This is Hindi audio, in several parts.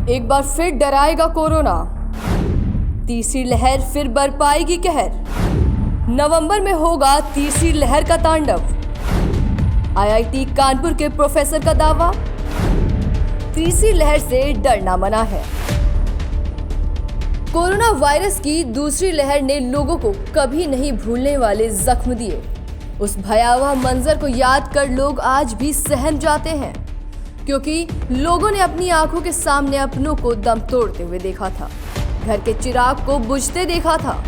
एक बार फिर डराएगा कोरोना, तीसरी लहर फिर बरपाएगी कहर। नवंबर में होगा तीसरी लहर का तांडव। आईआईटी कानपुर के प्रोफेसर का दावा, तीसरी लहर से डरना मना है। कोरोना वायरस की दूसरी लहर ने लोगों को कभी नहीं भूलने वाले जख्म दिए। उस भयावह मंजर को याद कर लोग आज भी सहम जाते हैं, क्योंकि लोगों ने अपनी आंखों के सामने अपनों को दम तोड़ते हुए देखा था, घर के चिराग को बुझते देखा था,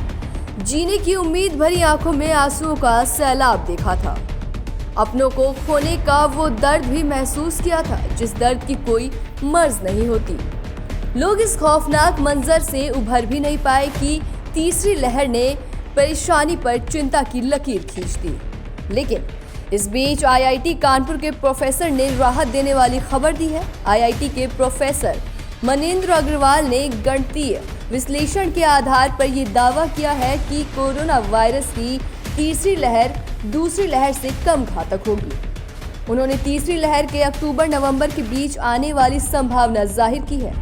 जीने की उम्मीद भरी आंखों में आंसुओं का सैलाब देखा था, अपनों को खोने का वो दर्द भी महसूस किया था जिस दर्द की कोई मर्ज नहीं होती। लोग इस खौफनाक मंजर से उभर भी नहीं पाए कि तीसरी लहर ने परेशानी पर चिंता की लकीर खींच दी। लेकिन इस बीच आईआईटी कानपुर के प्रोफेसर ने राहत देने वाली खबर दी है। आईआईटी के प्रोफेसर मनेंद्र अग्रवाल ने गणितीय विश्लेषण के आधार पर यह दावा किया है कि कोरोना वायरस की तीसरी लहर दूसरी लहर से कम घातक होगी। उन्होंने तीसरी लहर के अक्टूबर-नवंबर के बीच आने वाली संभावना जाहिर की है।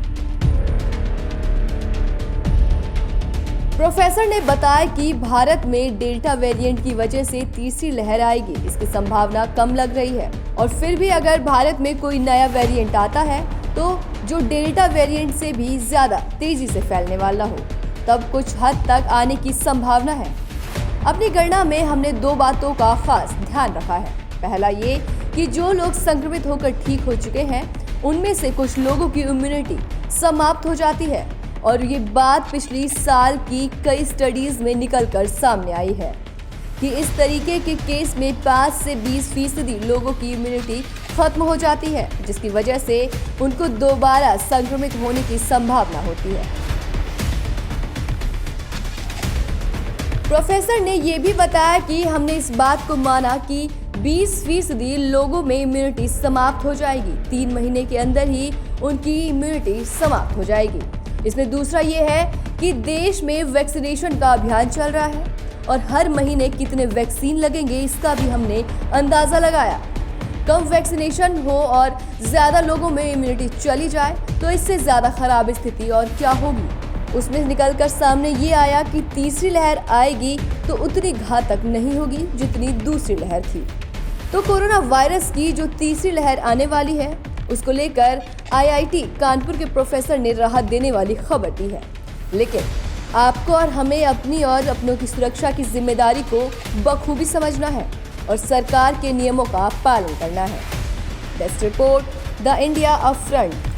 प्रोफेसर ने बताया कि भारत में डेल्टा वेरिएंट की वजह से तीसरी लहर आएगी, इसकी संभावना कम लग रही है। और फिर भी अगर भारत में कोई नया वेरिएंट आता है तो जो डेल्टा वेरिएंट से भी ज्यादा तेजी से फैलने वाला हो, तब कुछ हद तक आने की संभावना है। अपनी गणना में हमने दो बातों का खास ध्यान रखा है। पहला ये कि जो लोग संक्रमित होकर ठीक हो चुके हैं, उनमें से कुछ लोगों की इम्यूनिटी समाप्त हो जाती है, और ये बात पिछली साल की कई स्टडीज में निकलकर सामने आई है कि इस तरीके के केस में 5 से 20% लोगों की इम्यूनिटी खत्म हो जाती है, जिसकी वजह से उनको दोबारा संक्रमित होने की संभावना होती है। प्रोफेसर ने यह भी बताया कि हमने इस बात को माना कि 20% लोगों में इम्यूनिटी समाप्त हो जाएगी, 3 महीने के अंदर ही उनकी इम्यूनिटी समाप्त हो जाएगी। इसमें दूसरा ये है कि देश में वैक्सीनेशन का अभियान चल रहा है और हर महीने कितने वैक्सीन लगेंगे इसका भी हमने अंदाजा लगाया। कम वैक्सीनेशन हो और ज़्यादा लोगों में इम्यूनिटी चली जाए तो इससे ज़्यादा खराब स्थिति और क्या होगी। उसमें निकलकर सामने ये आया कि तीसरी लहर आएगी तो उतनी घातक नहीं होगी जितनी दूसरी लहर थी। तो कोरोना वायरस की जो तीसरी लहर आने वाली है, उसको लेकर आईआईटी कानपुर के प्रोफेसर ने राहत देने वाली खबर दी है। लेकिन आपको और हमें अपनी और अपनों की सुरक्षा की जिम्मेदारी को बखूबी समझना है और सरकार के नियमों का पालन करना है। Desk report, the India up front.